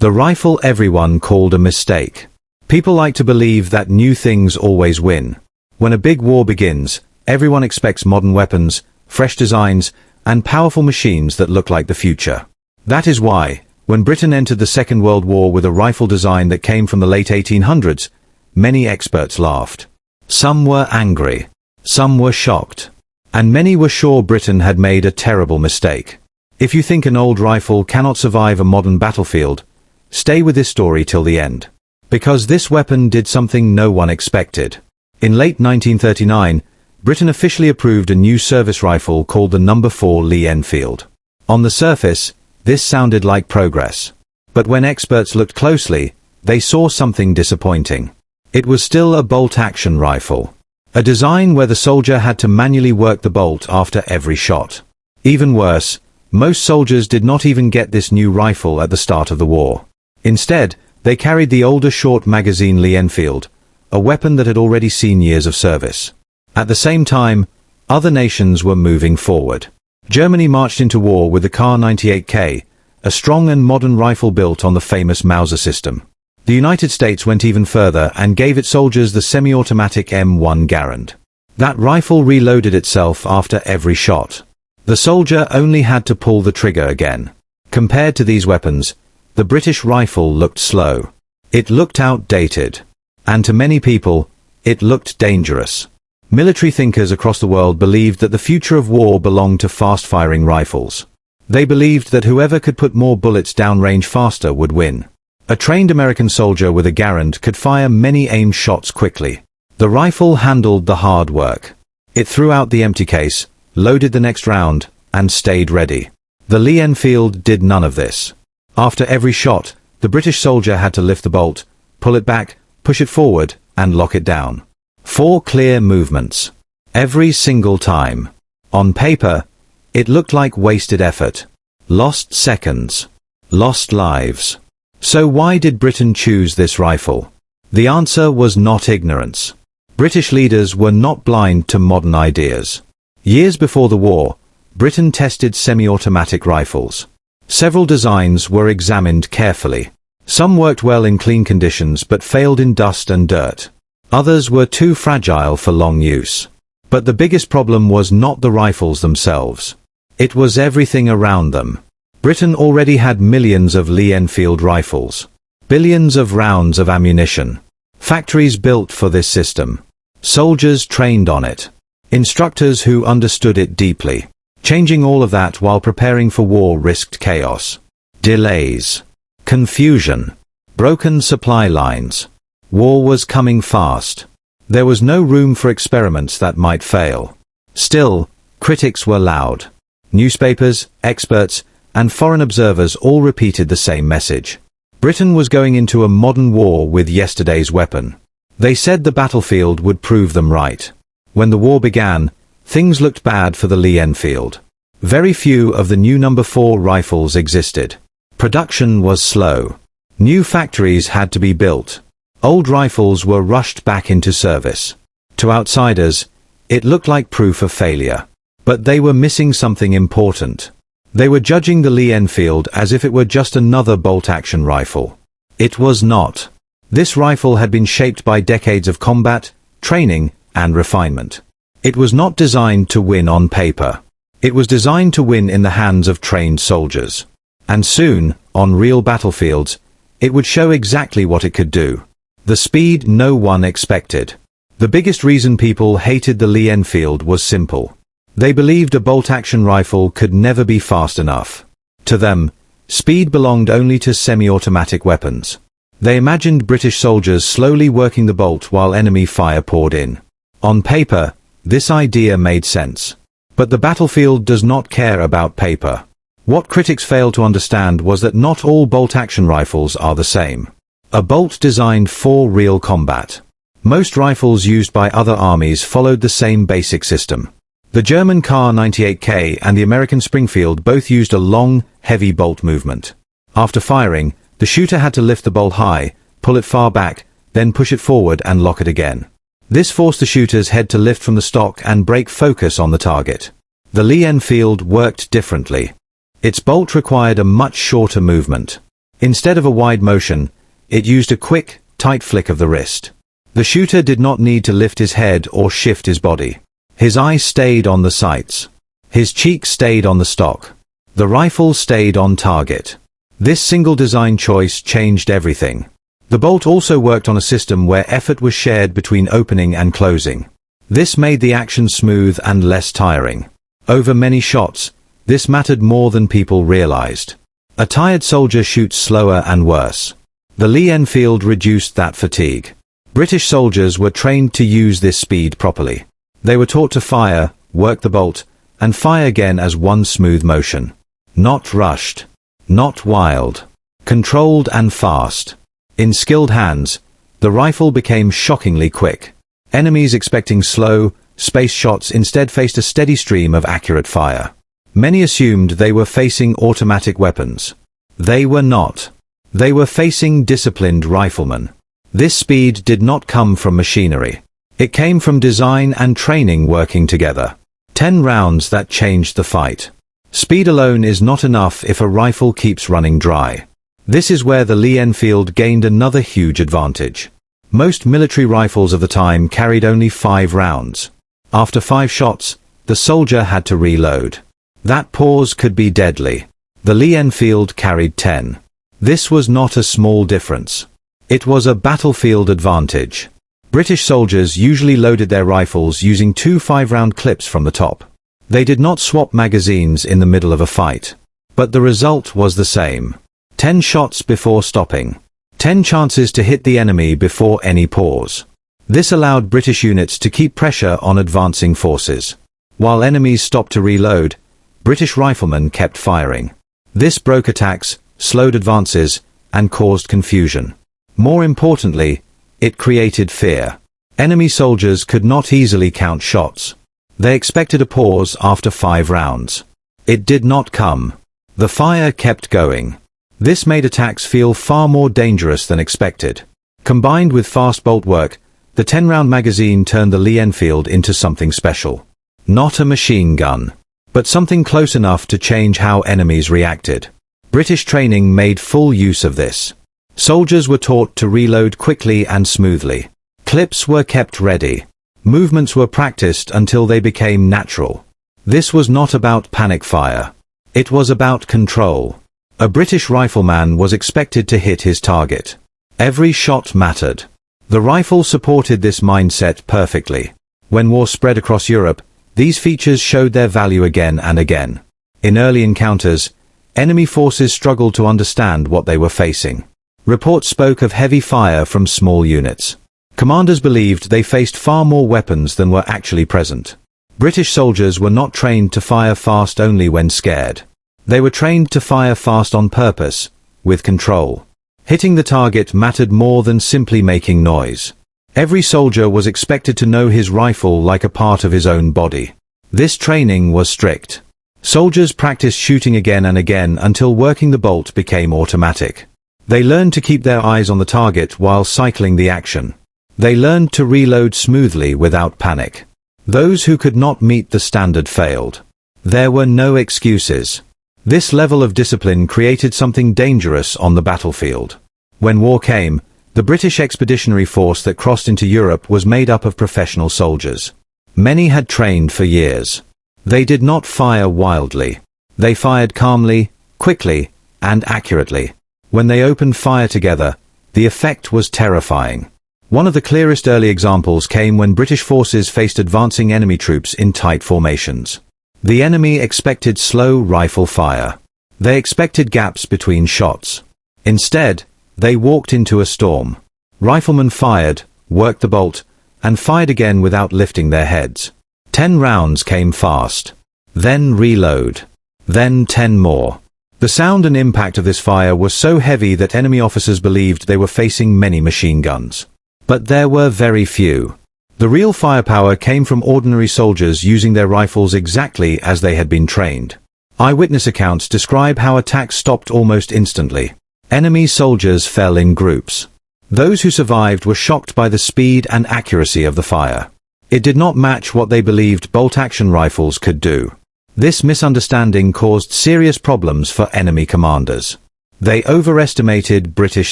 The rifle everyone called a mistake. People like to believe that new things always win. When a big war begins, everyone expects modern weapons, fresh designs, and powerful machines that look like the future. That is why, when Britain entered the Second World War with a rifle design that came from the late 1800s, many experts laughed. Some were angry. Some were shocked. And many were sure Britain had made a terrible mistake. If you think an old rifle cannot survive a modern battlefield, stay with this story till the end. Because this weapon did something no one expected. In late 1939, Britain officially approved a new service rifle called the No. 4 Lee Enfield. On the surface, this sounded like progress. But when experts looked closely, they saw something disappointing. It was still a bolt-action rifle. A design where the soldier had to manually work the bolt after every shot. Even worse, most soldiers did not even get this new rifle at the start of the war. Instead, they carried the older short magazine Lee Enfield, a weapon that had already seen years of service. At the same time, other nations were moving forward. Germany marched into war with the Kar-98K, a strong and modern rifle built on the famous Mauser system. The United States went even further and gave its soldiers the semi-automatic M1 Garand. That rifle reloaded itself after every shot. The soldier only had to pull the trigger again. Compared to these weapons, the British rifle looked slow. It looked outdated. And to many people, it looked dangerous. Military thinkers across the world believed that the future of war belonged to fast-firing rifles. They believed that whoever could put more bullets downrange faster would win. A trained American soldier with a Garand could fire many aimed shots quickly. The rifle handled the hard work. It threw out the empty case, loaded the next round, and stayed ready. The Lee Enfield did none of this. After every shot, the British soldier had to lift the bolt, pull it back, push it forward, and lock it down. 4 clear movements. Every single time. On paper, it looked like wasted effort. Lost seconds. Lost lives. So why did Britain choose this rifle? The answer was not ignorance. British leaders were not blind to modern ideas. Years before the war, Britain tested semi-automatic rifles. Several designs were examined carefully. Some worked well in clean conditions but failed in dust and dirt. Others were too fragile for long use. But the biggest problem was not the rifles themselves. It was everything around them. Britain already had millions of Lee Enfield rifles. Billions of rounds of ammunition. Factories built for this system. Soldiers trained on it. Instructors who understood it deeply. Changing all of that while preparing for war risked chaos. Delays. Confusion. Broken supply lines. War was coming fast. There was no room for experiments that might fail. Still, critics were loud. Newspapers, experts, and foreign observers all repeated the same message. Britain was going into a modern war with yesterday's weapon. They said the battlefield would prove them right. When the war began, things looked bad for the Lee Enfield. Very few of the new No. 4 rifles existed. Production was slow. New factories had to be built. Old rifles were rushed back into service. To outsiders, it looked like proof of failure. But they were missing something important. They were judging the Lee Enfield as if it were just another bolt-action rifle. It was not. This rifle had been shaped by decades of combat, training, and refinement. It was not designed to win on paper. It was designed to win in the hands of trained soldiers. And soon, on real battlefields, it would show exactly what it could do. The speed no one expected. The biggest reason people hated the Lee Enfield was simple. They believed a bolt-action rifle could never be fast enough. To them, speed belonged only to semi-automatic weapons. They imagined British soldiers slowly working the bolt while enemy fire poured in. On paper, this idea made sense. But the battlefield does not care about paper. What critics failed to understand was that not all bolt-action rifles are the same. A bolt designed for real combat. Most rifles used by other armies followed the same basic system. The German Kar-98K and the American Springfield both used a long, heavy bolt movement. After firing, the shooter had to lift the bolt high, pull it far back, then push it forward and lock it again. This forced the shooter's head to lift from the stock and break focus on the target. The Lee Enfield worked differently. Its bolt required a much shorter movement. Instead of a wide motion, it used a quick, tight flick of the wrist. The shooter did not need to lift his head or shift his body. His eyes stayed on the sights. His cheek stayed on the stock. The rifle stayed on target. This single design choice changed everything. The bolt also worked on a system where effort was shared between opening and closing. This made the action smooth and less tiring. Over many shots, this mattered more than people realized. A tired soldier shoots slower and worse. The Lee Enfield reduced that fatigue. British soldiers were trained to use this speed properly. They were taught to fire, work the bolt, and fire again as one smooth motion. Not rushed. Not wild. Controlled and fast. In skilled hands, the rifle became shockingly quick. Enemies expecting slow, spaced shots instead faced a steady stream of accurate fire. Many assumed they were facing automatic weapons. They were not. They were facing disciplined riflemen. This speed did not come from machinery. It came from design and training working together. 10 rounds that changed the fight. Speed alone is not enough if a rifle keeps running dry. This is where the Lee Enfield gained another huge advantage. Most military rifles of the time carried only 5 rounds. After 5 shots, the soldier had to reload. That pause could be deadly. The Lee Enfield carried 10. This was not a small difference. It was a battlefield advantage. British soldiers usually loaded their rifles using 2 5-round clips from the top. They did not swap magazines in the middle of a fight. But the result was the same. 10 shots before stopping. 10 chances to hit the enemy before any pause. This allowed British units to keep pressure on advancing forces. While enemies stopped to reload, British riflemen kept firing. This broke attacks, slowed advances, and caused confusion. More importantly, it created fear. Enemy soldiers could not easily count shots. They expected a pause after 5 rounds. It did not come. The fire kept going. This made attacks feel far more dangerous than expected. Combined with fast bolt work, the 10-round magazine turned the Lee Enfield into something special. Not a machine gun, but something close enough to change how enemies reacted. British training made full use of this. Soldiers were taught to reload quickly and smoothly. Clips were kept ready. Movements were practiced until they became natural. This was not about panic fire. It was about control. A British rifleman was expected to hit his target. Every shot mattered. The rifle supported this mindset perfectly. When war spread across Europe, these features showed their value again and again. In early encounters, enemy forces struggled to understand what they were facing. Reports spoke of heavy fire from small units. Commanders believed they faced far more weapons than were actually present. British soldiers were not trained to fire fast only when scared. They were trained to fire fast on purpose, with control. Hitting the target mattered more than simply making noise. Every soldier was expected to know his rifle like a part of his own body. This training was strict. Soldiers practiced shooting again and again until working the bolt became automatic. They learned to keep their eyes on the target while cycling the action. They learned to reload smoothly without panic. Those who could not meet the standard failed. There were no excuses. This level of discipline created something dangerous on the battlefield. When war came, the British expeditionary force that crossed into Europe was made up of professional soldiers. Many had trained for years. They did not fire wildly. They fired calmly, quickly, and accurately. When they opened fire together, the effect was terrifying. One of the clearest early examples came when British forces faced advancing enemy troops in tight formations. The enemy expected slow rifle fire. They expected gaps between shots. Instead, they walked into a storm. Riflemen fired, worked the bolt, and fired again without lifting their heads. 10 rounds came fast. Then reload. Then 10 more. The sound and impact of this fire was so heavy that enemy officers believed they were facing many machine guns. But there were very few. The real firepower came from ordinary soldiers using their rifles exactly as they had been trained. Eyewitness accounts describe how attacks stopped almost instantly. Enemy soldiers fell in groups. Those who survived were shocked by the speed and accuracy of the fire. It did not match what they believed bolt-action rifles could do. This misunderstanding caused serious problems for enemy commanders. They overestimated British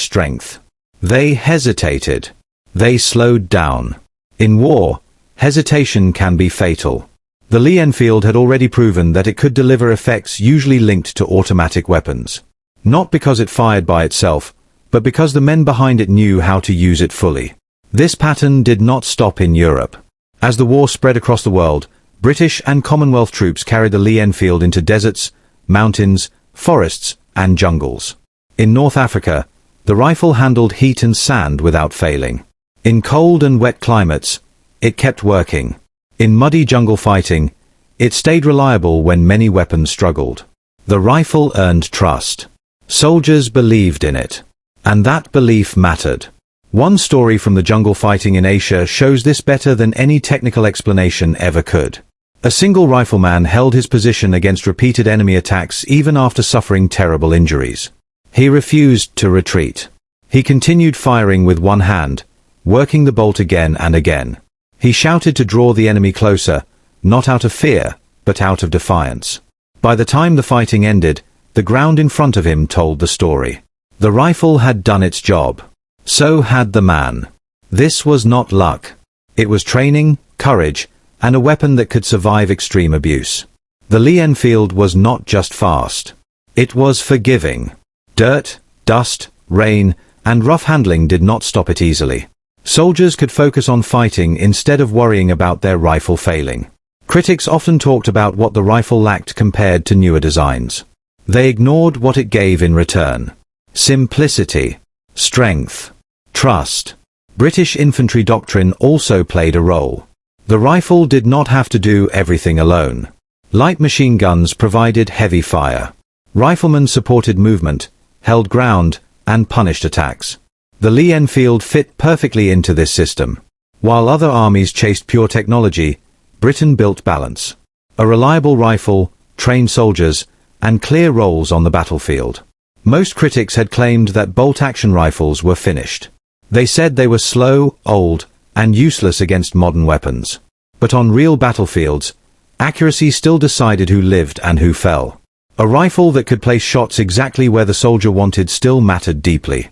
strength. They hesitated. They slowed down. In war, hesitation can be fatal. The Lee Enfield had already proven that it could deliver effects usually linked to automatic weapons. Not because it fired by itself, but because the men behind it knew how to use it fully. This pattern did not stop in Europe. As the war spread across the world, British and Commonwealth troops carried the Lee Enfield into deserts, mountains, forests, and jungles. In North Africa, the rifle handled heat and sand without failing. In cold and wet climates, it kept working. In muddy jungle fighting, it stayed reliable when many weapons struggled. The rifle earned trust. Soldiers believed in it. And that belief mattered. One story from the jungle fighting in Asia shows this better than any technical explanation ever could. A single rifleman held his position against repeated enemy attacks even after suffering terrible injuries. He refused to retreat. He continued firing with one hand, working the bolt again and again. He shouted to draw the enemy closer, not out of fear, but out of defiance. By the time the fighting ended, the ground in front of him told the story. The rifle had done its job. So had the man. This was not luck. It was training, courage, and a weapon that could survive extreme abuse. The Lee Enfield was not just fast. It was forgiving. Dirt, dust, rain, and rough handling did not stop it easily. Soldiers could focus on fighting instead of worrying about their rifle failing. Critics often talked about what the rifle lacked compared to newer designs. They ignored what it gave in return. Simplicity, strength, trust. British infantry doctrine also played a role. The rifle did not have to do everything alone. Light machine guns provided heavy fire. Riflemen supported movement, held ground, and punished attacks. The Lee Enfield fit perfectly into this system. While other armies chased pure technology, Britain built balance. A reliable rifle, trained soldiers, and clear roles on the battlefield. Most critics had claimed that bolt-action rifles were finished. They said they were slow, old, and useless against modern weapons. But on real battlefields, accuracy still decided who lived and who fell. A rifle that could place shots exactly where the soldier wanted still mattered deeply.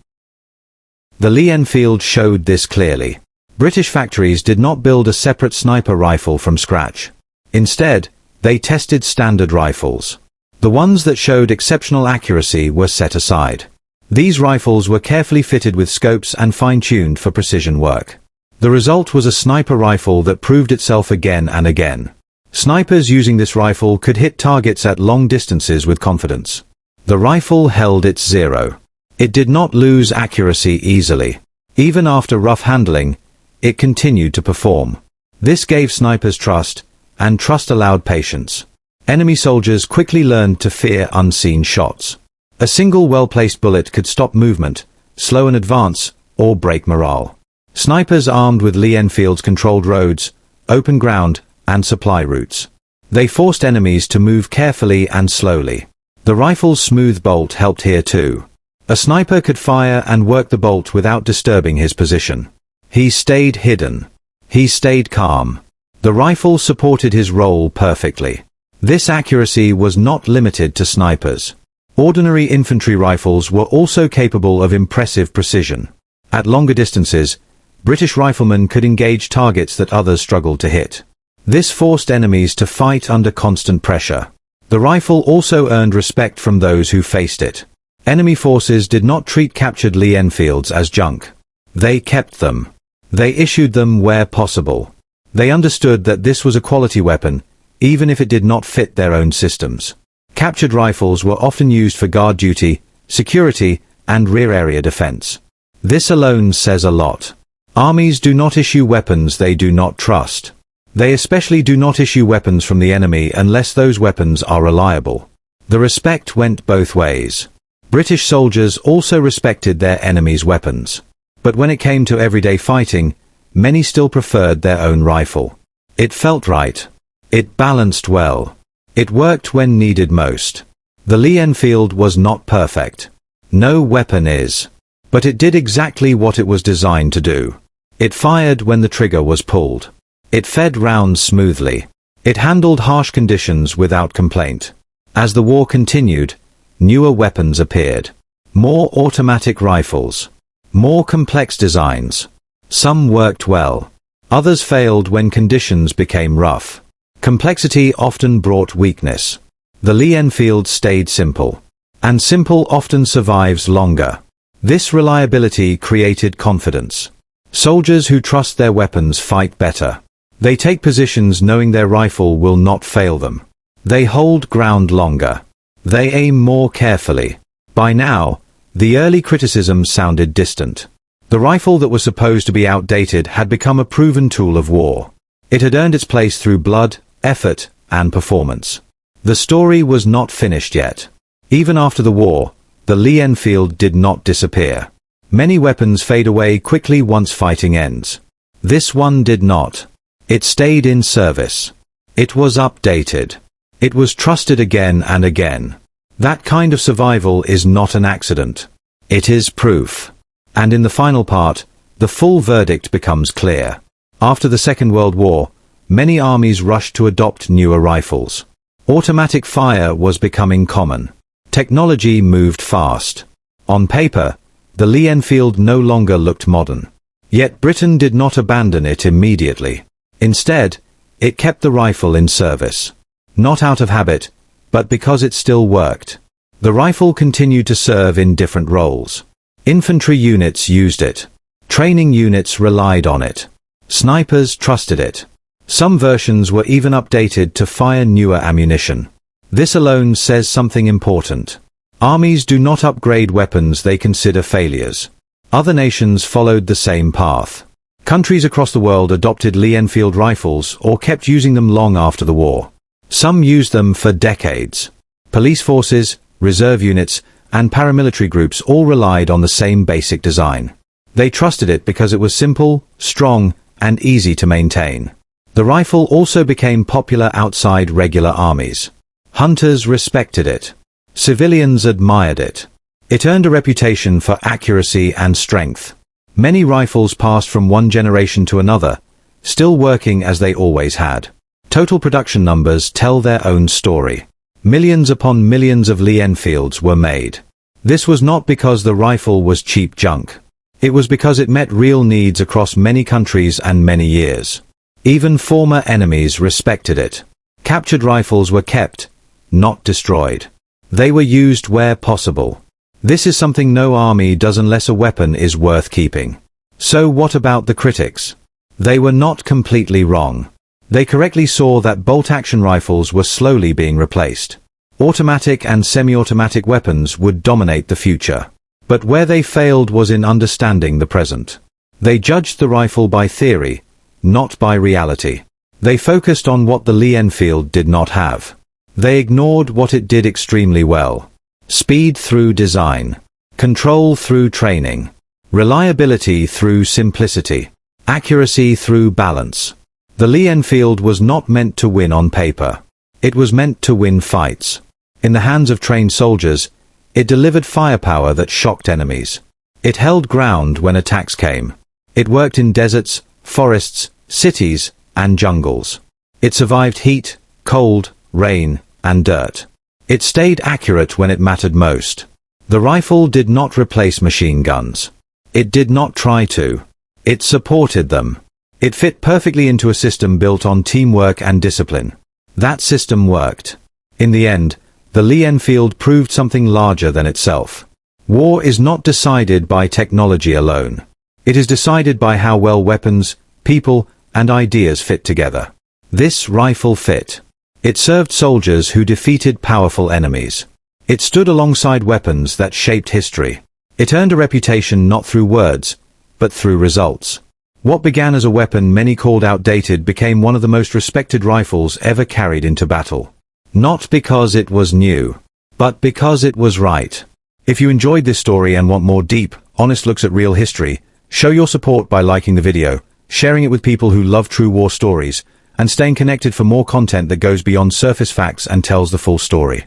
The Lee Enfield showed this clearly. British factories did not build a separate sniper rifle from scratch. Instead, they tested standard rifles. The ones that showed exceptional accuracy were set aside. These rifles were carefully fitted with scopes and fine-tuned for precision work. The result was a sniper rifle that proved itself again and again. Snipers using this rifle could hit targets at long distances with confidence. The rifle held its zero. It did not lose accuracy easily. Even after rough handling, it continued to perform. This gave snipers trust, and trust allowed patience. Enemy soldiers quickly learned to fear unseen shots. A single well-placed bullet could stop movement, slow an advance, or break morale. Snipers armed with Lee Enfields controlled roads, open ground, and supply routes. They forced enemies to move carefully and slowly. The rifle's smooth bolt helped here too. A sniper could fire and work the bolt without disturbing his position. He stayed hidden. He stayed calm. The rifle supported his role perfectly. This accuracy was not limited to snipers. Ordinary infantry rifles were also capable of impressive precision. At longer distances, British riflemen could engage targets that others struggled to hit. This forced enemies to fight under constant pressure. The rifle also earned respect from those who faced it. Enemy forces did not treat captured Lee Enfields as junk. They kept them. They issued them where possible. They understood that this was a quality weapon, even if it did not fit their own systems. Captured rifles were often used for guard duty, security, and rear area defense. This alone says a lot. Armies do not issue weapons they do not trust. They especially do not issue weapons from the enemy unless those weapons are reliable. The respect went both ways. British soldiers also respected their enemies' weapons. But when it came to everyday fighting, many still preferred their own rifle. It felt right. It balanced well. It worked when needed most. The Lee Enfield was not perfect. No weapon is. But it did exactly what it was designed to do. It fired when the trigger was pulled. It fed rounds smoothly. It handled harsh conditions without complaint. As the war continued, newer weapons appeared. More automatic rifles. More complex designs. Some worked well. Others failed when conditions became rough. Complexity often brought weakness. The Lee Enfield stayed simple. And simple often survives longer. This reliability created confidence. Soldiers who trust their weapons fight better. They take positions knowing their rifle will not fail them. They hold ground longer. They aim more carefully. By now, the early criticism sounded distant. The rifle that was supposed to be outdated had become a proven tool of war. It had earned its place through blood, effort, and performance. The story was not finished yet. Even after the war, the Lee Enfield did not disappear. Many weapons fade away quickly once fighting ends. This one did not. It stayed in service. It was updated. It was trusted again and again. That kind of survival is not an accident. It is proof. And in the final part, the full verdict becomes clear. After the Second World War, many armies rushed to adopt newer rifles. Automatic fire was becoming common. Technology moved fast. On paper, the Lee Enfield no longer looked modern. Yet Britain did not abandon it immediately. Instead, it kept the rifle in service. Not out of habit, but because it still worked. The rifle continued to serve in different roles. Infantry units used it. Training units relied on it. Snipers trusted it. Some versions were even updated to fire newer ammunition. This alone says something important. Armies do not upgrade weapons they consider failures. Other nations followed the same path. Countries across the world adopted Lee Enfield rifles or kept using them long after the war. Some used them for decades. Police forces, reserve units, and paramilitary groups all relied on the same basic design. They trusted it because it was simple, strong, and easy to maintain. The rifle also became popular outside regular armies. Hunters respected it. Civilians admired it. It earned a reputation for accuracy and strength. Many rifles passed from one generation to another, still working as they always had. Total production numbers tell their own story. Millions upon millions of Lee Enfields were made. This was not because the rifle was cheap junk. It was because it met real needs across many countries and many years. Even former enemies respected it. Captured rifles were kept, not destroyed. They were used where possible. This is something no army does unless a weapon is worth keeping. So what about the critics? They were not completely wrong. They correctly saw that bolt-action rifles were slowly being replaced. Automatic and semi-automatic weapons would dominate the future. But where they failed was in understanding the present. They judged the rifle by theory, not by reality. They focused on what the Lee Enfield did not have. They ignored what it did extremely well. Speed through design. Control through training. Reliability through simplicity. Accuracy through balance. The Lee Enfield was not meant to win on paper. It was meant to win fights. In the hands of trained soldiers, it delivered firepower that shocked enemies. It held ground when attacks came. It worked in deserts, forests, cities, and jungles. It survived heat, cold, rain, and dirt. It stayed accurate when it mattered most. The rifle did not replace machine guns. It did not try to. It supported them. It fit perfectly into a system built on teamwork and discipline. That system worked. In the end, the Lee Enfield proved something larger than itself. War is not decided by technology alone. It is decided by how well weapons, people, and ideas fit together. This rifle fit. It served soldiers who defeated powerful enemies. It stood alongside weapons that shaped history. It earned a reputation not through words, but through results. What began as a weapon many called outdated became one of the most respected rifles ever carried into battle. Not because it was new, but because it was right. If you enjoyed this story and want more deep, honest looks at real history, show your support by liking the video, sharing it with people who love true war stories, and staying connected for more content that goes beyond surface facts and tells the full story.